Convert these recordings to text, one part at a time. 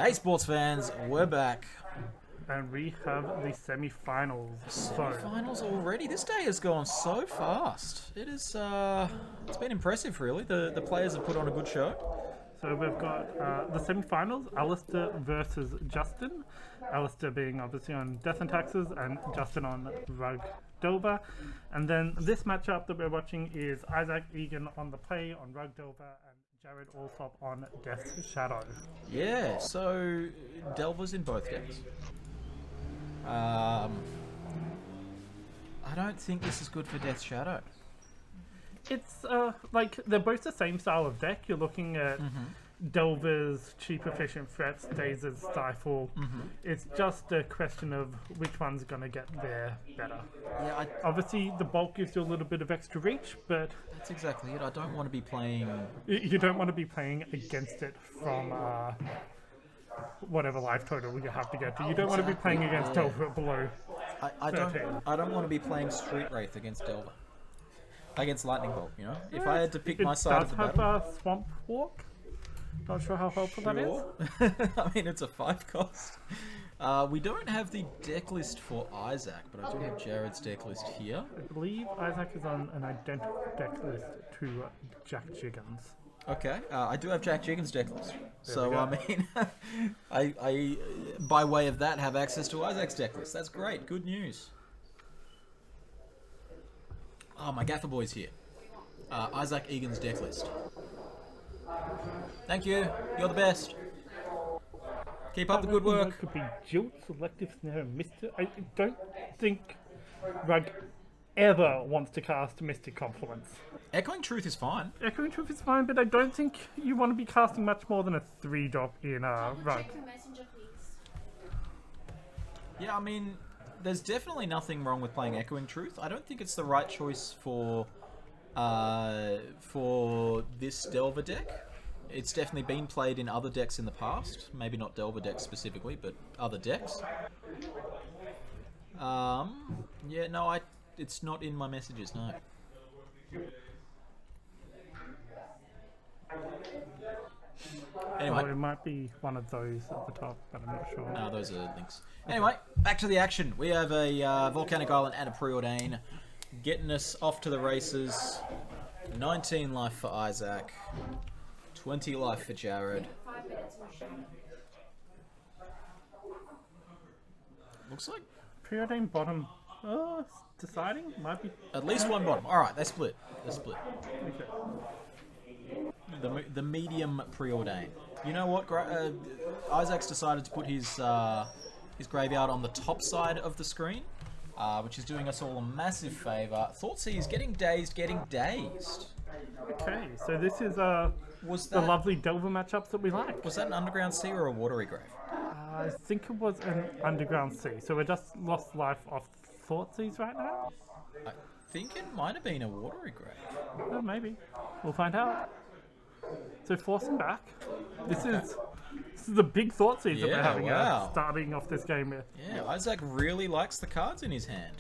Hey, sports fans, we're back. And we have the semi-finals. Semi-finals already. This day has gone so fast. It is. It's been impressive, really. The players have put on a good show. So we've got the semi-finals: Alistair versus Justin. Alistair being obviously on Death and Taxes, and Justin on Rug Dover. And then this matchup that we're watching is Isaac Egan on the play on Rug Dover and Jared Alsop on Death's Shadow. Yeah. So Delver's in both decks. I don't think this is good for Death's Shadow. It's like they're both the same style of deck. You're looking at Delver's cheap efficient threats, Dazer's Stifle. It's just a question of which one's going to get there better. Yeah, Obviously, the bulk gives you a little bit of extra reach, but that's exactly it. I don't want to be playing. You don't want to be playing against it from whatever life total you have to get to. You don't want to be playing against Delver below. I 13. don't want to be playing Street Wraith against Delver. Against Lightning Bolt, you know? If I had to pick It my side of the does battle. have Swamp Walk. Not sure how helpful that is. Sure. I mean, it's a 5 cost. We don't have the deck list for Isaac, but I do have Jared's deck list here. I believe Isaac is on an identical deck list to Jack Jiggins. Okay, I do have Jack Jiggin's deck list. So, we go. I mean, I, by way of that, have access to Isaac's deck list. That's great. Good news. Oh, my Gaffer Boy's here. Isaac Egan's deck list. Thank you. You're the best. Keep up the good work. Could be Jilt, Selective Snare, and Mystic. I don't think Rug ever wants to cast Mystic Confluence. Echoing Truth is fine. Echoing Truth is fine, but I don't think you want to be casting much more than a 3-drop in Rug. Check your messenger, please. Yeah, I mean, there's definitely nothing wrong with playing Echoing Truth. I don't think it's the right choice for this Delver deck. It's definitely been played in other decks in the past. Maybe not Delver decks specifically, but other decks. Yeah, no, it's not in my messages, no. Anyway. Or it might be one of those at the top, but I'm not sure. No, those are links. Anyway, back to the action. We have a Volcanic Island and a Preordain getting us off to the races. 19 life for Isaac. 20 life for Jared. 5 minutes in the show. Looks like Preordain bottom. Deciding? Might be. at least one bottom. Alright, they split. Okay. The medium Preordain. You know what? Isaac's decided to put his graveyard on the top side of the screen, which is doing us all a massive favour. Thoughtsea is getting dazed. Okay, so this is Was the that, lovely Delver matchups that we like. was that an Underground Sea or a Watery Grave? I think it was an Underground Sea, so we just lost life off Thoughtseas right now? I think it might have been a Watery Grave. Oh, maybe. We'll find out. So force him back. This is a big Thoughtseize that we're Yeah, having wow. starting off this game with. Yeah, Isaac really likes the cards in his hand.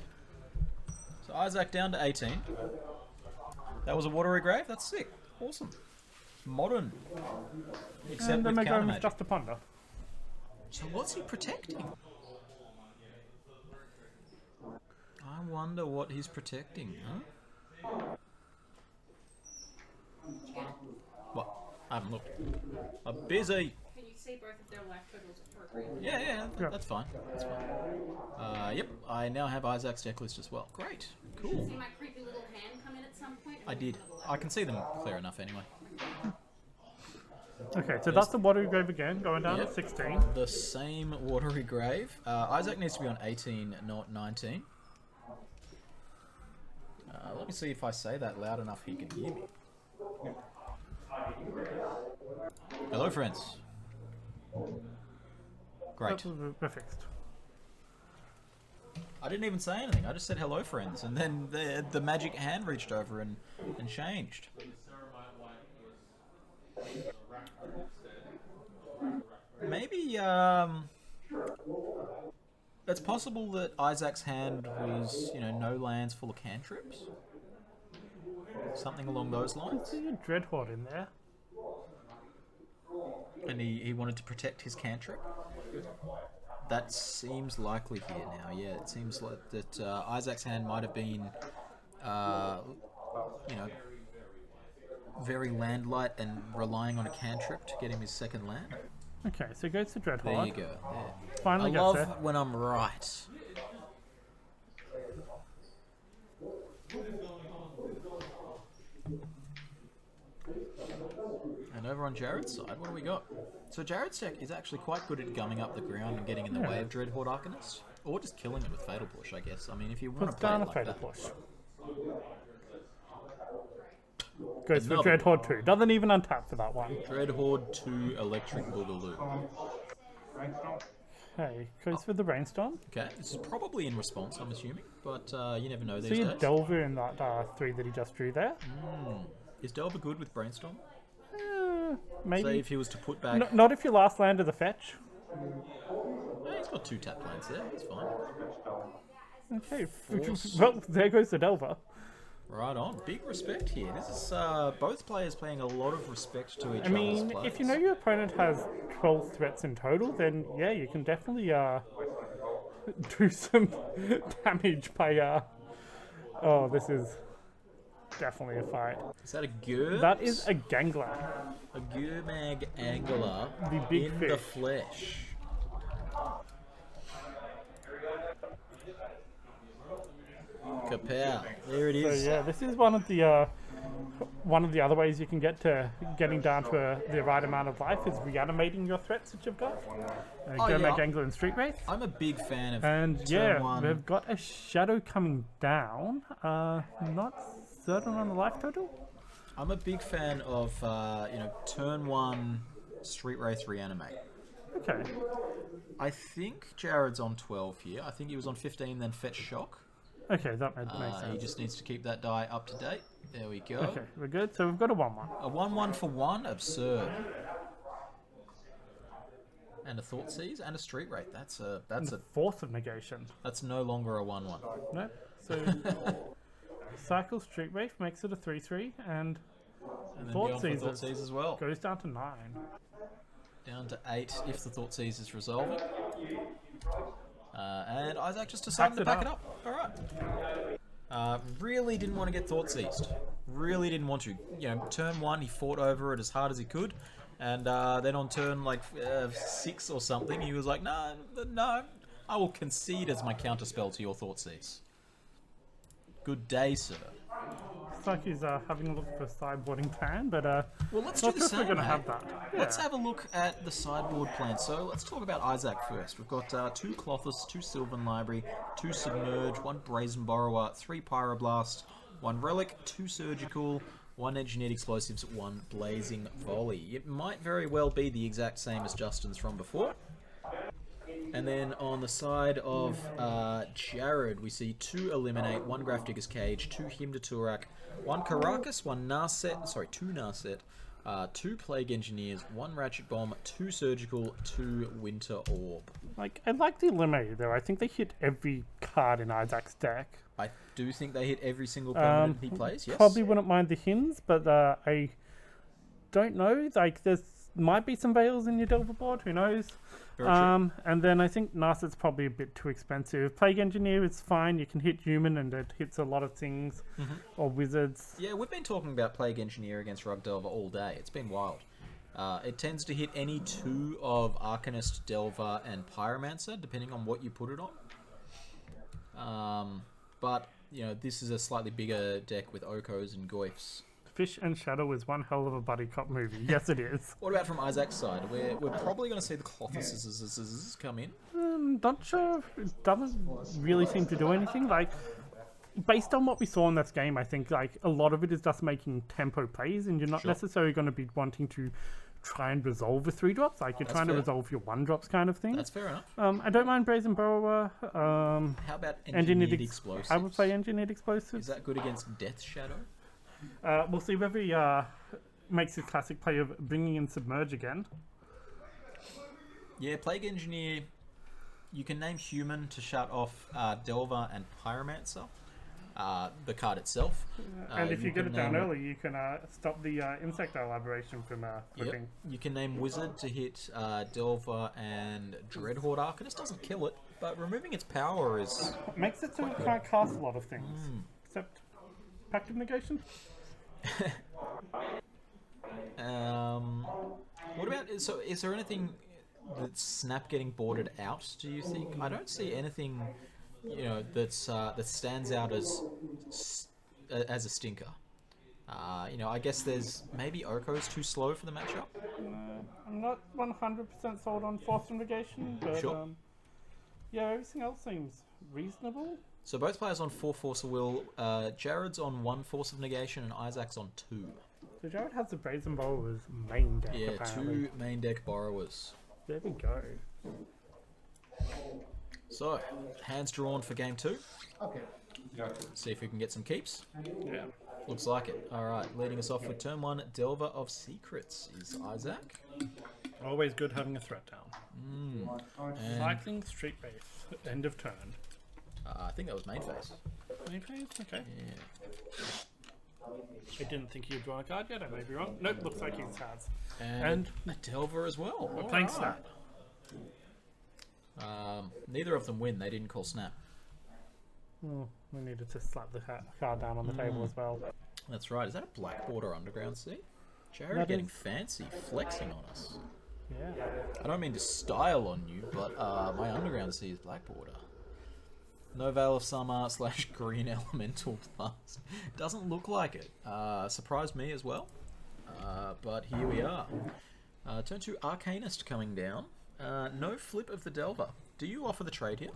So Isaac down to 18. That was a Watery Grave? That's sick. Awesome. Modern. Except And then with we're counter going with magic. Just a Ponder. So what's he protecting? I wonder what he's protecting, huh? What? I haven't looked. I'm busy. Can you say both of their life totals appropriately? Yeah, Yeah. that's fine. That's fine. Yep, I now have Isaac's deck list as well. Great. Cool. See my creepy little hand come in at some point? I did. I can see them clear enough anyway. Okay, so that's the Watery Grave again, going down Yep. at 16. The same Watery Grave. Isaac needs to be on 18, not 19. Let me see if I say that loud enough he can hear me. Hello, friends. Great. We're fixed. I didn't even say anything. I just said hello, friends, and then the magic hand reached over and changed. Maybe it's possible that Isaac's hand was, no lands full of cantrips. Something along those I lines. see a Dreadhorde in there. And he wanted to protect his cantrip. That seems likely here now. Yeah, it seems like that Isaac's hand might have been, you know, very landlight and relying on a cantrip to get him his second land. Okay, so he goes to Dreadhorde. There you go. There. Finally I gets love there. when I'm right. And over on Jared's side, what do we got? So Jared's deck is actually quite good at gumming up the ground and getting in the way of Dreadhorde Arcanist. Or just killing it with Fatal Push, I guess. I mean, if you want to Puts play down it a like Fatal that. Push. Goes for Another Dreadhorde 2. Doesn't even untap for that one. Dreadhorde 2 Electric Boogaloo. Okay, goes for the Brainstorm. Okay, this is probably in response, I'm assuming. But you never know these So you days. Delver in that 3 that he just drew there. Is Delver good with Brainstorm? Maybe. Say if he was to put back... Not if your last land is a fetch. Yeah, he's got 2 tap lands there, that's fine. Okay. Force. Well, there goes the Delver. Right on. Big respect here. This is both players paying a lot of respect to each I other's mean, players. if you know your opponent has 12 threats in total, then yeah, you can definitely do some damage by oh, this is definitely a fight. Is that a Gurb? That is a Gangler. A Gurmag Angler The big in the fish. flesh. Kapow. There it So is. yeah, this is one of the other ways you can get to getting down to the right amount of life is reanimating your threats that you've got. Oh, Go yeah. make Angler and Street Wraith. I'm a big fan of And turn yeah, one. we've got a shadow coming down. Not certain on the life total. I'm a big fan of turn 1 Street Wraith Reanimate. Okay. I think Jared's on 12 here. I think he was on 15, then Fetch Shock. Okay, that makes He sense. just needs to keep that die up to date. There we go. Okay, we're good. So we've got a 1-1. A 1-1 for 1, absurd. And a Thought Seize and a Street Wraith. That's Fourth of negation. no longer a 1-1. No. So cycle Street Wraith makes it a 3-3 and And then Thought going for Seize Thought Seize as well. goes down to 9. Down to 8 if the Thought Seize is resolving. And Isaac just decided to Backs back it it up. Alright. Really didn't want to get Thought Seized. Really didn't want to. You know, turn 1 he fought over it as hard as he could. And then on turn 6 or something he was like, no, I will concede as my counterspell to your Thought Seize. Good day, sir. Looks like he's having a look for sideboarding plan, but Well, let's not do sure the if we're same, going to mate. have that. Let's Yeah. have a look at the sideboard plan. So let's talk about Isaac first. We've got 2 Clothis, 2 Sylvan Library, 2 Submerge, 1 Brazen Borrower, 3 Pyroblast, 1 Relic, 2 Surgical, 1 Engineered Explosives, 1 Blazing Volley. It might very well be the exact same as Justin's from before. And then on the side of Jared, we see 2 Eliminate, 1 Grafdigger's Cage, 2 Hymn to Turak, 1 Caracas, 2 Narset, 2 Plague Engineers, 1 Ratchet Bomb, 2 Surgical, 2 Winter Orb. Like, I like the Eliminator though. I think they hit every card in Isaac's deck. I do think they hit every single permanent he plays, yes. Probably wouldn't mind the hymns, but I don't know. Like, there's might be some Veils in your Delver board. Who knows? Very true. And then I think Narset's probably a bit too expensive. Plague Engineer is fine. You can hit human, and it hits a lot of things, or wizards. Yeah, we've been talking about Plague Engineer against Rug Delver all day. It's been wild. It tends to hit any 2 of Arcanist, Delver, and Pyromancer, depending on what you put it on. But, you know, this is a slightly bigger deck with Okos and Goyfs. Fish and Shadow is one hell of a buddy cop movie. Yes, it is. What about from Isaac's side? We're probably going to see the Clothuses come in. Not sure. It doesn't really seem to do anything. Like, based on what we saw in this game, I think like a lot of it is just making tempo plays, and you're not Sure. necessarily going to be wanting to try and resolve the 3-drops. Like, you're That's trying to fair. resolve your 1-drops kind of thing. That's fair enough. I don't mind Brazen Borrower. How about Engineered Engineered Explosives? I would play Engineered Is Explosives. that good against Death Shadow? We'll see whether he makes his classic play of bringing in Submerge again. Yeah, Plague Engineer, you can name Human to shut off Delver and Pyromancer. the card itself. And if you get it down name- early, you can stop the insectile aberration from flipping. You can name Wizard to hit Delver and Dreadhorde Arcanist. Doesn't kill it, but removing its power is... Makes it so it can't cast a lot of things. Except Pact of Negation. What about... So is there anything that's Snap getting boarded out, do you think? I don't see anything, you know, that's that stands out as a stinker. You know, I guess there's maybe Oko's too slow for the matchup. I'm not 100% sold on Force of Negation, but Sure. yeah, everything else seems reasonable. So both players on 4 Force of Will. Jared's on 1 Force of Negation and Isaac's on 2. So Jared has the Brazen Borrower's main deck, Yeah, apparently. 2 main deck borrowers. There we go. So, hands drawn for game 2. Okay. See if we can get some keeps. Yeah. Looks like it. Alright, leading us off with turn 1, Delver of Secrets is Isaac. Always good having a threat down. And Cycling Street Base. End of turn. I think that was main phase. Main phase? Okay. Yeah. I didn't think he'd drawn a card yet. I may be wrong. Nope, looks like he has. And a Delver as well. We're playing Snap. Neither of them win. They didn't call Snap. Oh, we needed to slap the card down on the table as well. That's right. Is that a Black Border Underground Sea? Jared That getting is. fancy, flexing on us. Yeah. I don't mean to style on you, but my Underground Sea is Black Border. No Veil of Summer / Green Elemental Blast. Doesn't look like it. Surprised me as well. But here we are. Turn 2, Arcanist coming down. No flip of the Delver. Do you offer the trade here?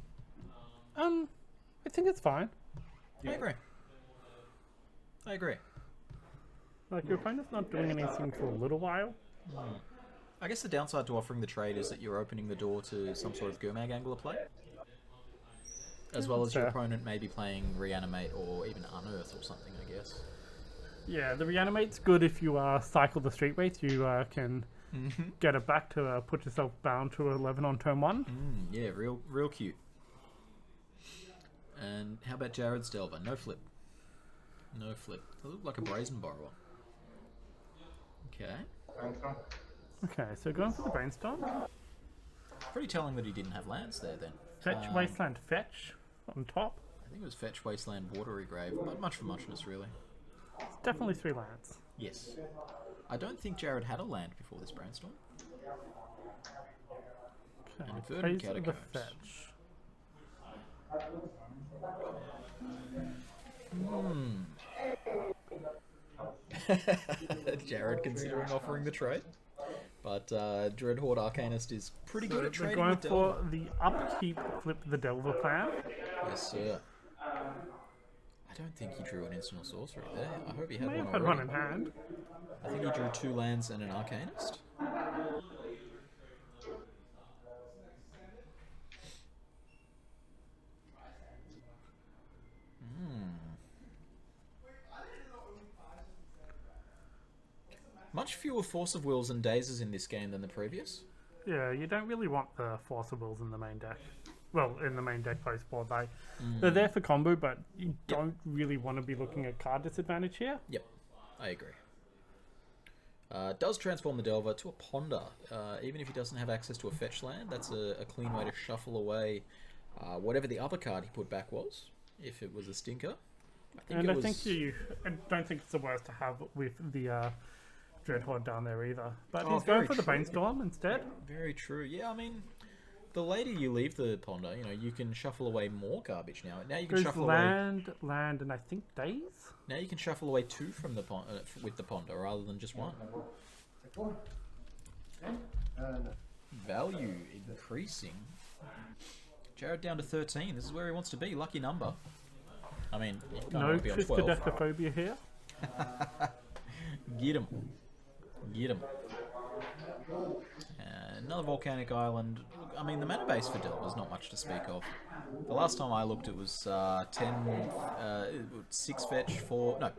I think it's fine. I agree. I agree. Like, your opponent's not doing anything for a little while. I guess the downside to offering the trade is that you're opening the door to some sort of Gurmag Angler play. As well as your Fair. opponent maybe playing Reanimate or even Unearth or something, I guess. Yeah, the Reanimate's good if you cycle the Street Base. You can get it back to put yourself bound to 11 on turn 1. Yeah, real cute. And how about Jared's Delver? No flip. No flip. They look like a Brazen Borrower. Okay. Okay, so going for the Brainstorm. Pretty telling that he didn't have lands there then. Fetch, Wasteland, Fetch on top. I think it was Fetch, Wasteland, Watery Grave. But much for muchness, really. It's definitely 3 lands. Yes. I don't think Jared had a land before this Brainstorm. Okay, And Verdant plays the Catacombs. Fetch. Jared considering offering the trade. But Dreadhorde Arcanist is pretty good at They're trading going with Delver. for the upkeep flip the Delver plan. Yes, sir. I don't think he drew an instant or sorcery there. I hope he had May one have had already. one in hand. I think he drew 2 lands and an Arcanist. Much fewer Force of Wills and Dazes in this game than the previous. Yeah, you don't really want the Force of Wills in the main deck. Well, in the main deck post board, they're there for combo, but you don't really want to be looking at card disadvantage here. Yep, I agree. Does transform the Delver to a Ponder. Even if he doesn't have access to a fetch land, that's a clean way to shuffle away whatever the other card he put back was, if it was a stinker. I I don't think it's the worst to have with the Dreadhorde down there either. But Oh, he's going very for the true. Brainstorm instead. Very true. Yeah, I mean, the later you leave the Ponder, you know, you can shuffle away more garbage now. Now you can Goes shuffle away. land, and I think Days? Now you can shuffle away 2 from the with the Ponder rather than just 1. Value increasing. Jared down to 13. This is where he wants to be. Lucky number. I mean, you can't No want to be on 12. Triskaidekaphobia here. Get him. Get him. Another volcanic island. I mean, the mana base for Delver's not much to speak of. The last time I looked, it was 6 fetch, 4... No,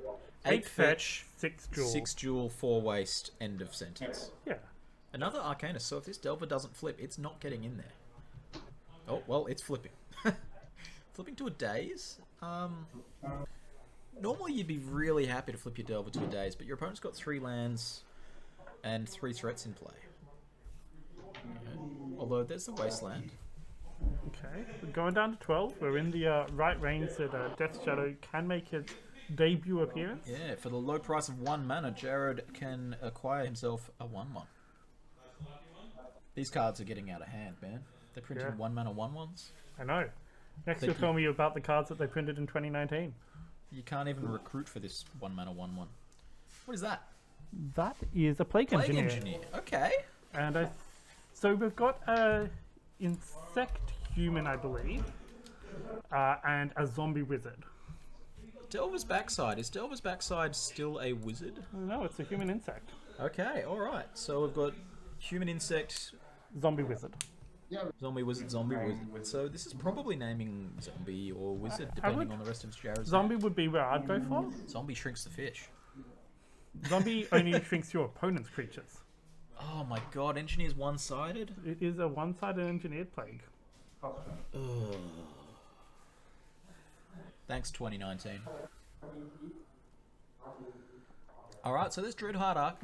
8 fetch, 6 jewel. 6 jewel, 4 waste, end of sentence. Yeah. Another Arcanist, so if this Delver doesn't flip, it's not getting in there. Oh, well, it's flipping. Flipping to a Daze? Normally you'd be really happy to flip your Delver to a Daze, but your opponent's got 3 lands and 3 threats in play. Although there's the Wasteland. Okay, we're going down to 12. We're in the right range that Death Shadow can make its debut appearance. Yeah, for the low price of 1 mana, Jared can acquire himself a 1/1. These cards are getting out of hand, man. They're printing 1 mana 1/1s. I know. Next, Thank you'll tell me about the cards that they printed in 2019. You can't even recruit for this 1 mana 1/1. What is that? That is a Plague Engineer. Okay. And so we've got a insect human, I believe, and a zombie wizard. Delver's Backside. Is Delver's Backside still a wizard? No, it's a human insect. Okay, alright. So we've got human insect, Zombie wizard. zombie wizard, zombie wizard. So this is probably naming zombie or wizard, depending on the rest of Jared's Zombie would be where I'd go for. Zombie shrinks the fish. Zombie only shrinks your opponent's creatures. Oh my god, Engineer's one-sided? It is a one-sided engineered plague. Ugh. Thanks, 2019. Alright, so this Dreadhorde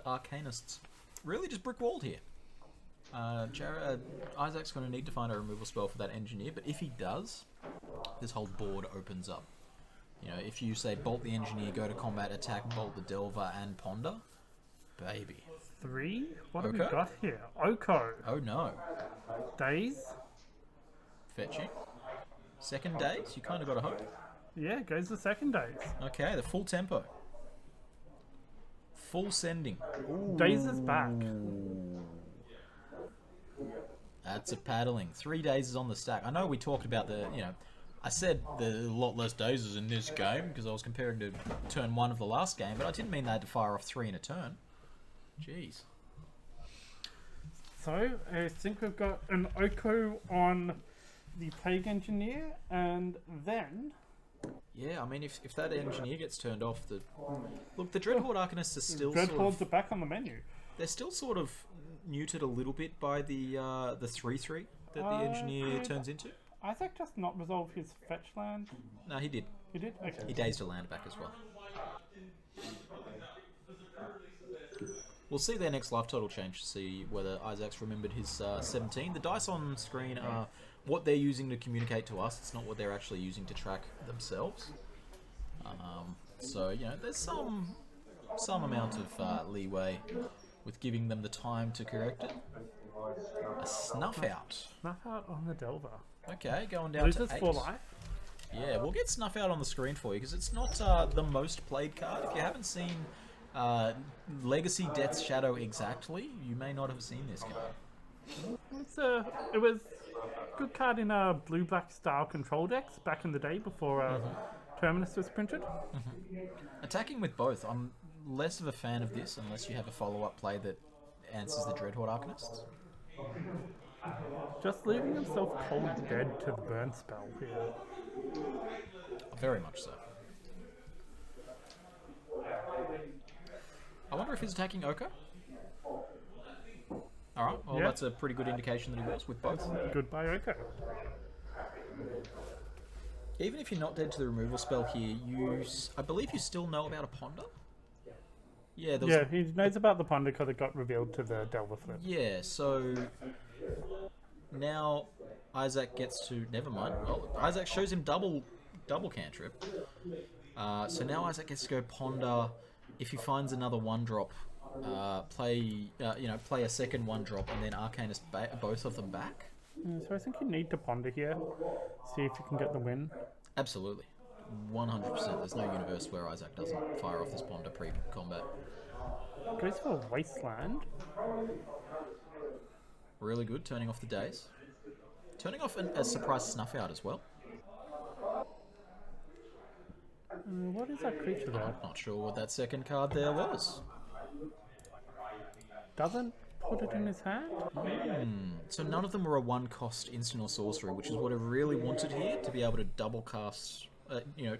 Arcanists. Really just brick-walled here. Isaac's going to need to find a removal spell for that Engineer, but if he does, this whole board opens up. You know, if you say bolt the Engineer, go to combat, attack, bolt the Delver, and ponder, baby. 3? What have we Oko? got here? Oko. Oh no. Daze? Fetching. Second Daze, you kind of got to hope. Yeah, goes the second Daze. Okay, the full tempo. Full sending. Daze is back. That's a paddling. 3 Dazes on the stack. I know we talked about I said there are a lot less Dazes in this game because I was comparing to turn 1 of the last game, but I didn't mean they had to fire off 3 in a turn. Jeez. So, I think we've got an Oko on the Plague Engineer, and then... Yeah, I mean, if that Engineer gets turned off, the Dreadhorde Arcanists are still Dreadhordes are back on the menu. they're still sort of neutered a little bit by the 3/3 that the Engineer turns into. Isaac just not resolve his fetch land? No, he did. He did? Okay. He dazed a land back as well. We'll see their next life total change to see whether Isaac's remembered his 17. The dice on screen are what they're using to communicate to us. It's not what they're actually using to track themselves. So, you know, there's some amount of leeway with giving them the time to correct it. A Snuff Out. Snuff Out on the Delver. Okay, going down Loses to 8. 4 life. Yeah, we'll get Snuff Out on the screen for you because it's not the most played card. If you haven't seen Legacy Death's Shadow exactly, you may not have seen this card. It was a good card in blue-black style control decks back in the day before Terminus was printed. Attacking with both, I'm less of a fan of this unless you have a follow-up play that answers the Dreadhorde Arcanists. Just leaving himself cold dead to the burn spell here. Very much so. I wonder if he's attacking Oko? Alright, well Yeah. that's a pretty good indication that he was with both. Goodbye, Oko. Even if you're not dead to the removal spell here, I believe you still know about a Ponder? Yeah, there was Yeah, he knows about the Ponder because it got revealed to the Delver flip. Yeah, so now Isaac gets to... Never mind. Well, Isaac shows him double cantrip. So now Isaac gets to go Ponder. If he finds another 1-drop, play a second 1-drop and then Arcanist both of them back. So I think you need to Ponder here. See if you can get the win. Absolutely. 100%. There's no universe where Isaac doesn't fire off this Ponder pre-combat. Goes for a Wasteland. Really good, turning off the days. Turning off a surprise Snuff Out as well. What is that creature there? I'm not sure what that second card there was. Doesn't put it in his hand? So none of them were a 1-cost instant or sorcery, which is what I really wanted here, to be able to double cast,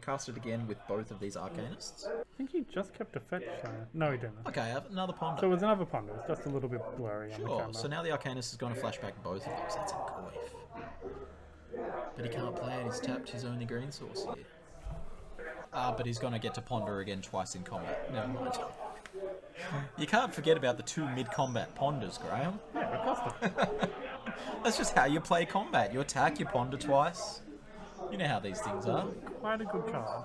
cast it again with both of these Arcanists. I think he just kept a fetch land. No, he didn't. Okay, I have another Ponder. So it was another Ponder. It's just a little bit blurry on the Sure, camera. so now the Arcanist is going to flashback both of those. That's a coif. But he can't play it. He's tapped his only green source here. But he's going to get to ponder again twice in combat. Never mind. You can't forget about the 2 mid-combat ponders, Graham. Yeah, it cost him. That's just how you play combat. You attack, you ponder twice. You know how these things are. Quite a good card.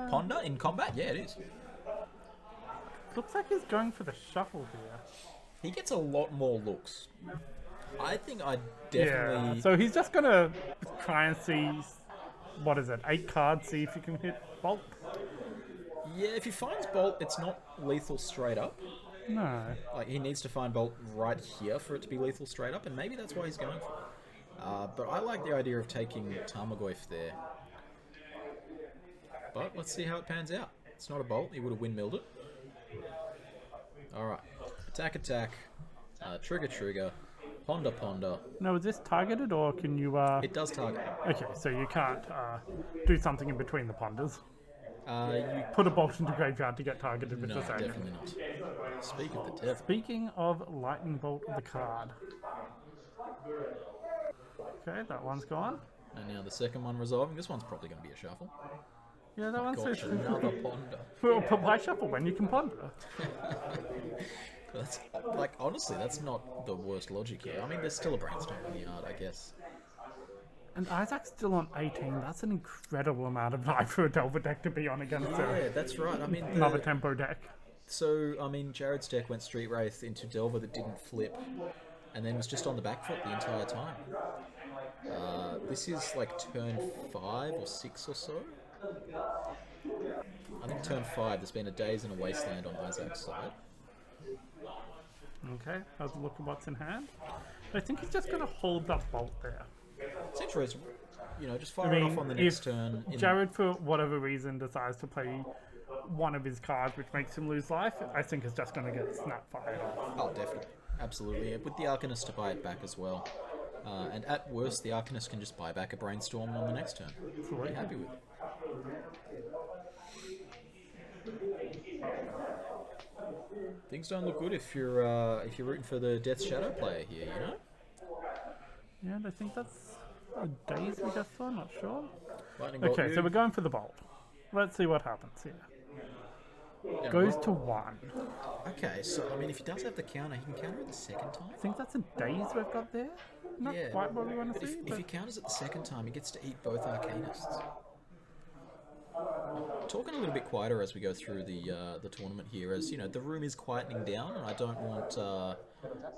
Ponder in combat? Yeah, it is. Looks like he's going for the shuffle here. He gets a lot more looks. I think I definitely... Yeah, so he's just going to try and see, what is it, 8 cards, see if he can hit Bolt? Yeah, if he finds Bolt, it's not lethal straight up. No. Like, he needs to find Bolt right here for it to be lethal straight up, and maybe that's why he's going for it. But I like the idea of taking Tarmogoyf there. But let's see how it pans out. It's not a Bolt, he would have windmilled it. Alright. Attack, attack. Trigger, trigger. Ponder, ponder. No, is this targeted or can you... It does target. Okay, so you can't do something in between the ponders. You... Put a bolt into graveyard to get targeted with No, the same. definitely not. Speak of the devil. Speaking of lightning bolt the card. Okay, that one's gone. And now the second one resolving. This one's probably going to be a shuffle. Yeah, that one's Gosh, another ponder. Well, but why shuffle when you can ponder? That's, like, honestly, that's not the worst logic here. I mean, there's still a brainstorm in the yard, I guess. And Isaac's still on 18. That's an incredible amount of life for a Delver deck to be on against Yeah, that's right. I mean, another tempo deck. So, I mean, Jared's deck went Street Wraith into Delver that didn't flip, and then was just on the back foot the entire time. This is like turn 5 or 6 or so. I think turn 5, there's been a Daze and a Wasteland on Isaac's side. Okay, let's look at what's in hand. I think he's just going to hold that bolt there. Seems reasonable. You know, just fire it off on the next turn. Jared, for whatever reason, decides to play one of his cards which makes him lose life, I think it's just going to get snap fired off. Oh, definitely. Absolutely. With the Arcanist to buy it back as well. And at worst, the Arcanist can just buy back a Brainstorm on the next turn. Absolutely. Be happy with it. Things don't look good if you're rooting for the Death Shadow player here, you know? Yeah, and I think that's a Daze we just saw, not sure. Lightning Bolt Okay, you. so we're going for the bolt. Let's see what happens here. Yeah, Goes to 1. Okay, so I mean, if he does have the counter, he can counter it the second time. I think that's a Daze we've got there. Not Yeah, quite what we want to But see, if but he counters it the second time, he gets to eat both Arcanists. Talking a little bit quieter as we go through the tournament here, as you know, the room is quietening down, and I don't want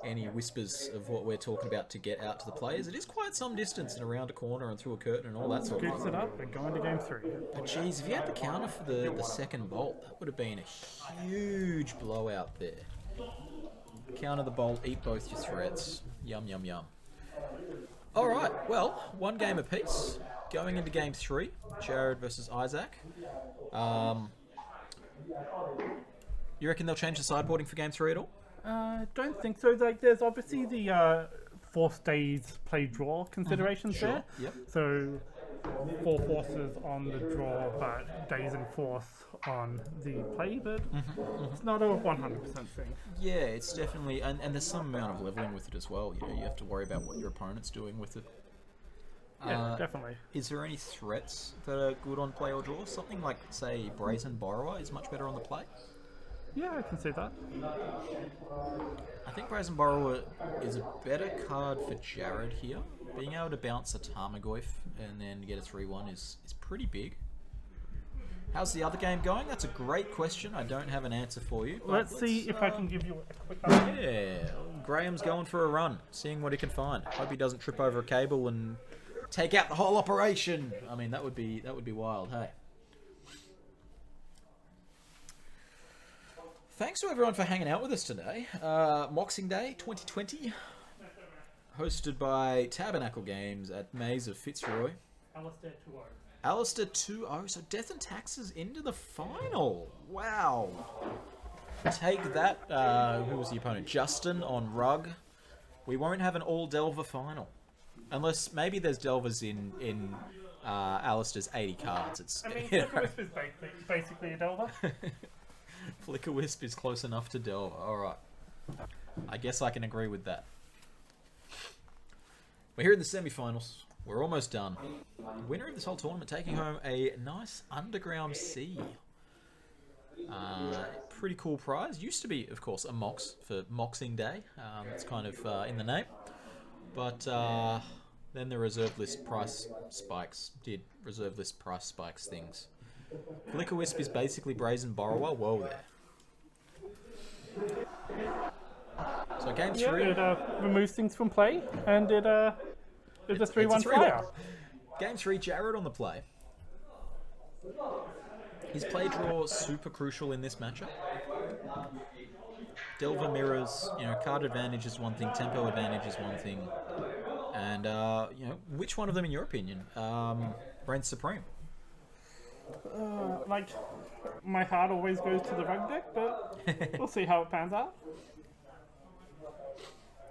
any whispers of what we're talking about to get out to the players. It is quite some distance and around a corner and through a curtain and all that sort of scoops thing. it up and going to game 3. But geez, if you had the counter for the second bolt, that would have been a huge blowout there. Counter the bolt, eat both your threats. Yum, yum, yum. Alright, well, one game apiece. Going into game 3, Jared versus Isaac. You reckon they'll change the sideboarding for game 3 at all? Don't think so. Like, there's obviously the force days play draw considerations Sure, there. yep. So 4 forces on the draw, but days and force on the play, but it's not a 100% thing. Yeah, it's definitely... And there's some amount of leveling with it as well. You know, you have to worry about what your opponent's doing with it. Yeah, definitely. Is there any threats that are good on play or draw? Something like, say, Brazen Borrower is much better on the play? Yeah, I can see that. I think Brazen Borrower is a better card for Jared here. Being able to bounce a Tarmogoyf and then get a 3-1 is pretty big. How's the other game going? That's a great question. I don't have an answer for you. Let's see if I can give you a quick update. Yeah, Graham's going for a run, seeing what he can find. Hope he doesn't trip over a cable and take out the whole operation. I mean, that would be wild, hey. Thanks to everyone for hanging out with us today. Moxing Day 2020, hosted by Tabernacle Games at Maze of Fitzroy. Alistair 2-0. Alistair 2-0, so Death and Taxes into the final. Wow. Take that. Who was the opponent? Justin on Rug. We won't have an all Delver final. Unless maybe there's Delvers in Alistair's 80 cards. It's, I mean, you know. Flicker Wisp is basically a Delver. Flicker Wisp is close enough to Delver. Alright. I guess I can agree with that. We're here in the semi-finals. We're almost done. The winner of this whole tournament taking home a nice underground C. Pretty cool prize. Used to be, of course, a Mox for Moxing Day. It's kind of in the name. But then the reserve list price spikes did reserve list price spikes things. Flicker Wisp is basically Brazen Borrower. Whoa there. So game 3. Yeah, it removes things from play, and it's a 3-1 flyer. Game 3, Jared on the play. His play draw super crucial in this matchup. Delver mirrors, card advantage is one thing, tempo advantage is one thing, and which one of them, in your opinion, reigns supreme? My heart always goes to the rug deck, but we'll see how it pans out.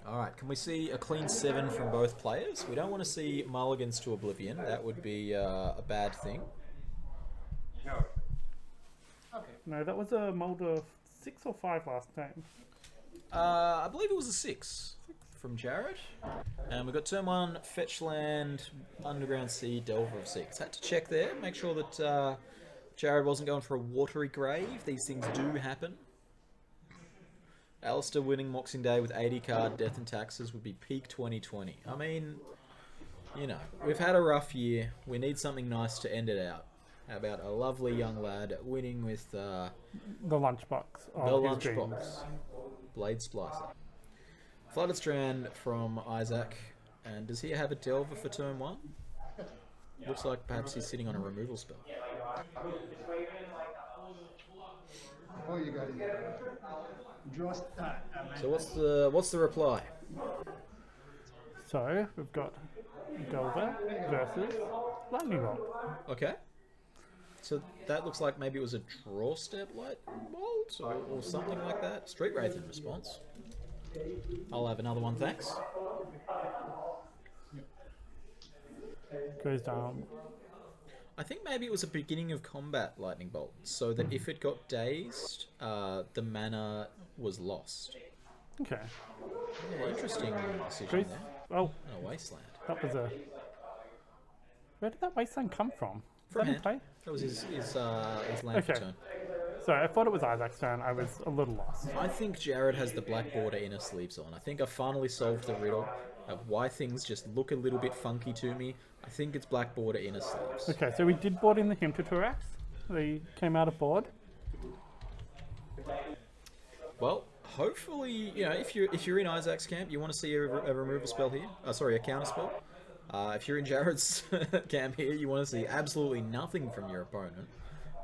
Alright, can we see a clean 7 from both players? We don't want to see mulligans to oblivion. That would be a bad thing. No, that was a mold of 6 or 5 last time. I believe it was a 6 from Jared. And we've got turn 1, fetch land, underground sea, delver of 6. Had to check there, make sure that Jared wasn't going for a watery grave. These things do happen. Alistair winning Moxing Day with 80 card death and taxes would be peak 2020. I mean, we've had a rough year. We need something nice to end it out. How about a lovely young lad winning with the lunchbox. The lunchbox. Blade Splicer. Flooded Strand from Isaac. And does he have a Delver for turn 1? Looks like perhaps he's sitting on a removal spell. Oh, you got it. So what's the reply? So we've got Delver versus Lightning Bolt. Okay. So that looks like maybe it was a draw step light bolt or something like that. Street Wraith in response. I'll have another one, thanks. Goes down. I think maybe it was a beginning of combat lightning bolt, so that if it got dazed, the mana was lost. Okay. Yeah, interesting decision there. Oh, And a wasteland. that was a... Where did that wasteland come from? From Is that in hand. play? That was his land for Okay. turn. Sorry, I thought it was Isaac's turn. I was a little lost. I think Jared has the black border inner sleeves on. I think I finally solved the riddle of why things just look a little bit funky to me. I think it's black border inner sleeves. Okay, so we did board in the Himtaturax. They came out of board. Well, hopefully, if you're in Isaac's camp, you want to see a removal spell here. Sorry, a counter spell. If you're in Jared's camp here, you want to see absolutely nothing from your opponent,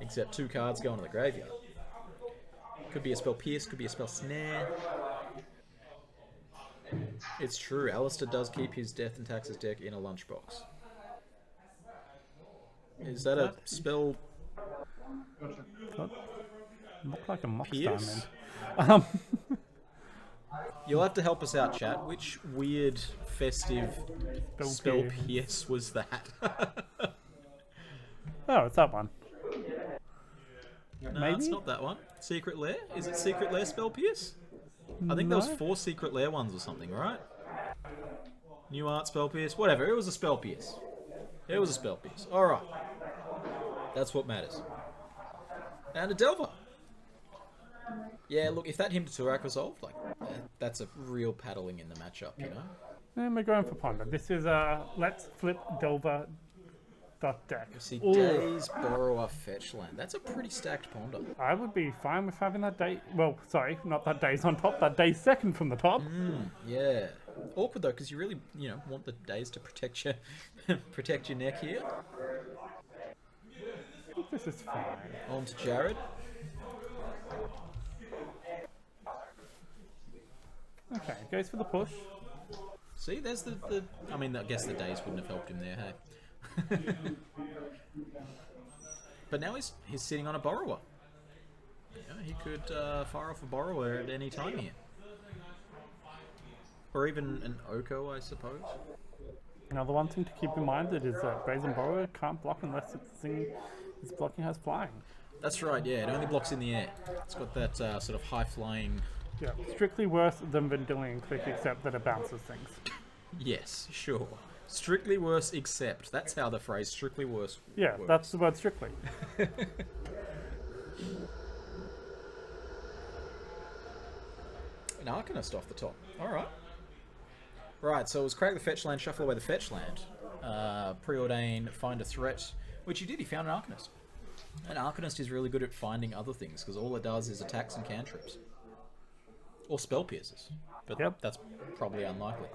except 2 cards going to the graveyard. Could be a spell Pierce, could be a spell Snare. It's true, Alistair does keep his Death and Taxes deck in a lunchbox. Is that a spell Looked like a Mox Pierce? diamond. You'll have to help us out, chat. Which weird festive spell Pierce was that? Oh, it's that one. No, Maybe? it's not that one. Secret Lair? Is it Secret Lair spell Pierce? I think there was 4 Secret Lair ones or something, right? New Art spell Pierce? Whatever, it was a spell Pierce. It was a spell Pierce. Alright. That's what matters. And a Delver. Yeah, look, if that Himtaturax resolved, that's a real paddling in the matchup, And we're going for Ponder. This is let's flip Delver deck. See, Ooh. Days, Borrower, Fetch Land. That's a pretty stacked Ponder. I would be fine with having that day. Well, sorry, not that Days on top. That Days second from the top. Yeah. Awkward though, because you really, want the Days to protect your, protect your neck here. I think this is fine. On to Jared. Okay, goes for the push. See, there's the. I mean, I guess the Days wouldn't have helped him there, hey. But now he's sitting on a Borrower. He could fire off a Borrower at any time here. Or even an Oko, I suppose. Now, the one thing to keep in mind is that Brazen Borrower can't block unless its blocking has flying. That's right, yeah. It only blocks in the air. It's got that sort of high-flying... Yeah, strictly worse than Vendilion Click, except that it bounces things. Yes, sure. Strictly worse except. That's how the phrase strictly worse Yeah, works. that's the word strictly. An Arcanist off the top. Alright. Right, so it was crack the fetch land, shuffle away the fetch land. Preordain, find a threat. Which he did, he found an Arcanist. An Arcanist is really good at finding other things, because all it does is attacks and cantrips. Or spell pierces. But Yep. that's probably unlikely.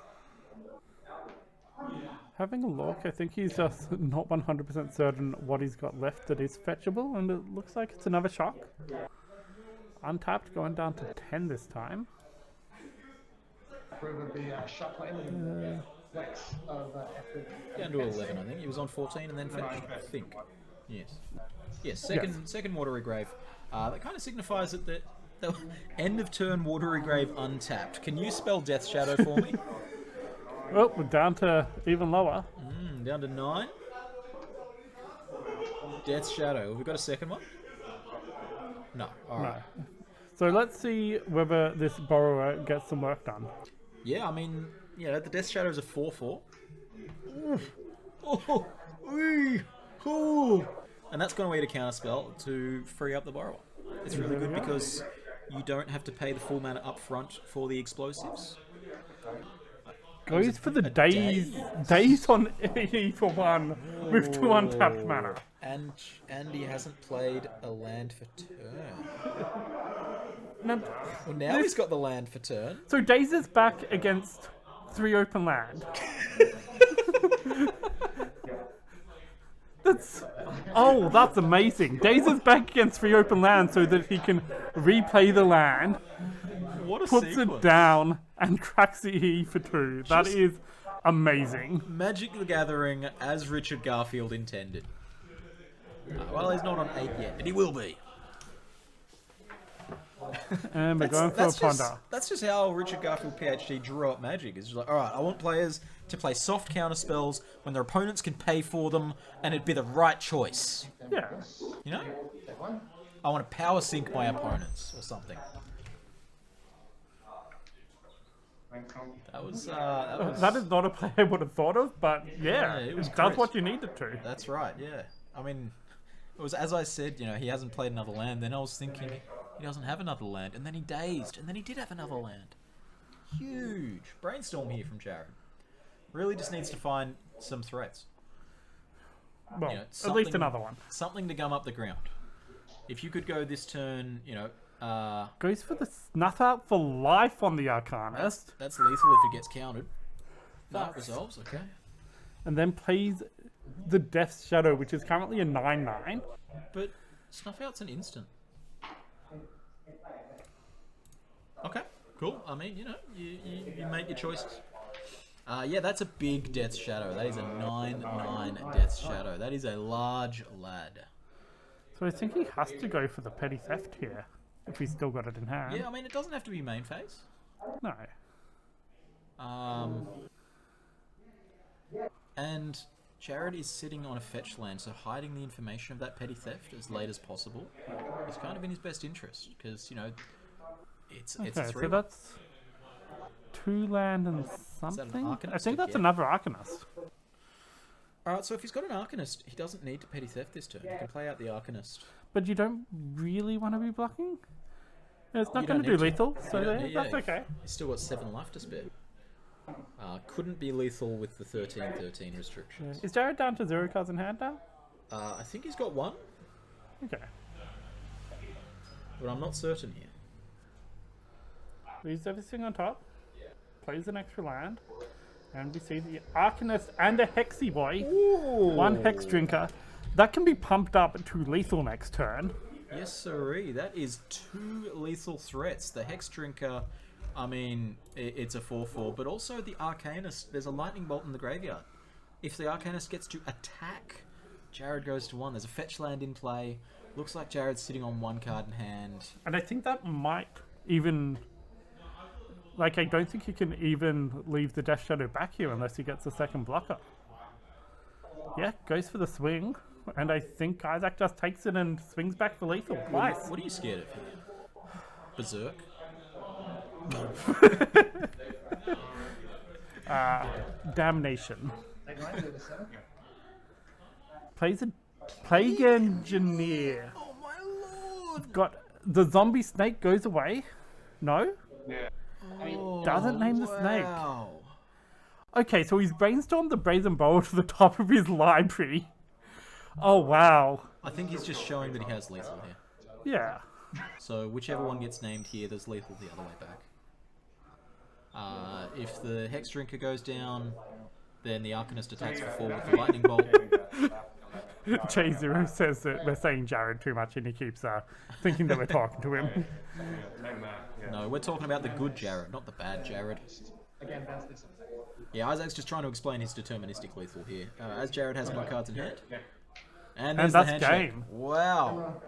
Having a look, I think he's just not 100% certain what he's got left that is fetchable, and it looks like it's another shock. Untapped, going down to 10 this time. Whether the shot lane flex of effort. Down to 11, I think. He was on 14 and then fetched, I think. Yes. Yes, second Watery Grave. That kind of signifies that the end of turn Watery Grave untapped. Can you spell Death Shadow for me? Well, we're down to even lower. Down to 9. Death Shadow. Have we got a second one? No. Alright. No. So let's see whether this borrower gets some work done. Yeah, I mean, you know, the Death Shadow is a 4/4. Oh, wee, oh. And that's going away to counterspell to free up the borrower. It's really good because you don't have to pay the full mana up front for the explosives. Goes for the days on E for 1 with 2 untapped mana. And he hasn't played a land for turn. Now, Well, now he's got the land for turn. so Daze is back against 3 open land. That's amazing. Daze is back against 3 open land so that he can replay the land, What a puts sequence. it down, and cracks the E for 2. That Just- is amazing. Magic the Gathering as Richard Garfield intended. Well, he's not on 8 yet, but he will be. And we're going for a ponder. That's just how Richard Garfield PhD drew up Magic. It's just like, alright, I want players to play soft counter spells when their opponents can pay for them, and it'd be the right choice. Yeah. You know? That one. I want to power sync my opponents, or something. That was That is not a play I would have thought of, but yeah, Yeah, it was that's great. what you needed to. That's right, yeah. I mean, it was as I said, you know, he hasn't played another land. Then I was thinking, he doesn't have another land. And then he dazed, and then he did have another land. Huge. Brainstorm here from Jared. Really just needs to find some threats. Well, You know, at least something- another one. Something to gum up the ground. If you could go this turn, you know, Goes for the snuff out for life on the Arcanist, that's lethal if it gets countered. No, it resolves, okay. and then plays the Death Shadow, which is currently a 9/9. But Snuff Out's an instant. Okay, cool. I mean, you know, you make your choices. Yeah, that's a big Death Shadow. That is a 9/9 Death Shadow. That is a large lad. So I think he has to go for the Petty Theft here, if he's still got it in hand. Yeah, I mean, it doesn't have to be main phase. No. And Jared is sitting on a fetch land, so hiding the information of that Petty Theft as late as possible is kind of in his best interest, because, you know, it's a Okay, 3. so that's 2 land and that an something. Arcanist I think that's again? another Arcanist. Alright, so if he's got an Arcanist, he doesn't need to Petty Theft this turn. He can play out the Arcanist. But you don't really want to be blocking? It's not You going don't to do need to. lethal, so You don't there, need- that's yeah. okay. He's still got 7 life to spare. Couldn't be lethal with the 13/13 restrictions. Is Jared down to 0 cards in hand now? I think he's got 1, Okay. but I'm not certain here. Leaves everything on top. Plays an extra land. And we see the Arcanist and a Hexy Boy. Ooh. 1 Hex Drinker. That can be pumped up to lethal next turn. Yes, sirree. That is 2 lethal threats. The Hex Drinker, I mean, it's a 4/4, but also the Arcanist. There's a Lightning Bolt in the graveyard. If the Arcanist gets to attack, Jared goes to 1. There's a fetch land in play. Looks like Jared's sitting on 1 card in hand. And I think that might even... Like, I don't think he can even leave the Death Shadow back here unless he gets a second blocker. Yeah, goes for the swing. And I think Isaac just takes it and swings back for lethal twice. What are you scared of here? Berserk? Damnation. Take 9 to the 7. Plays a Plague Engineer. Oh my lord! Got the zombie snake goes away. No? Doesn't name the snake. Wow. Okay, so he's brainstormed the brazen bowl to the top of his library. Oh wow. I think he's just showing that he has lethal here. Yeah. So whichever one gets named here, there's lethal the other way back. If the Hex Drinker goes down, then the Arcanist attacks for 4 with the Lightning Bolt. J0 says that we're saying Jared too much and he keeps thinking that we're talking to him. No, we're talking about the good Jared, not the bad Jared. Again, bounce this. Yeah, Isaac's just trying to explain his deterministic lethal here. As Jared has no cards in hand. And And there's that's the handshake. game. Wow.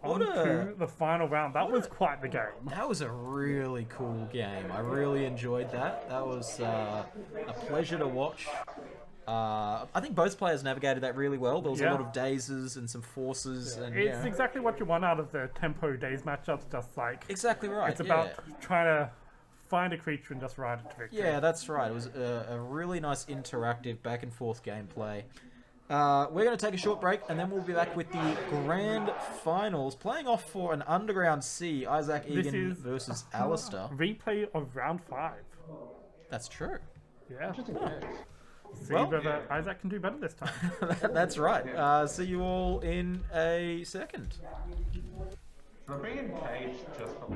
On to the final round. That was quite the game. That was a really cool game. I really enjoyed that. That was a pleasure to watch. I think both players navigated that really well. There was a lot of dazes and some forces. And, It's exactly what you want out of the tempo days matchups. Just like exactly right. it's about trying to find a creature and just ride it to victory. Yeah, that's right. It was a really nice interactive back and forth gameplay. We're going to take a short break and then we'll be back with the grand finals. Playing off for an Underground Sea, Isaac Egan versus Alistair. Replay of round 5. That's true. Yeah. See Well- whether Isaac can do better this time. That's right. See you all in a second. We're bringing Cage just for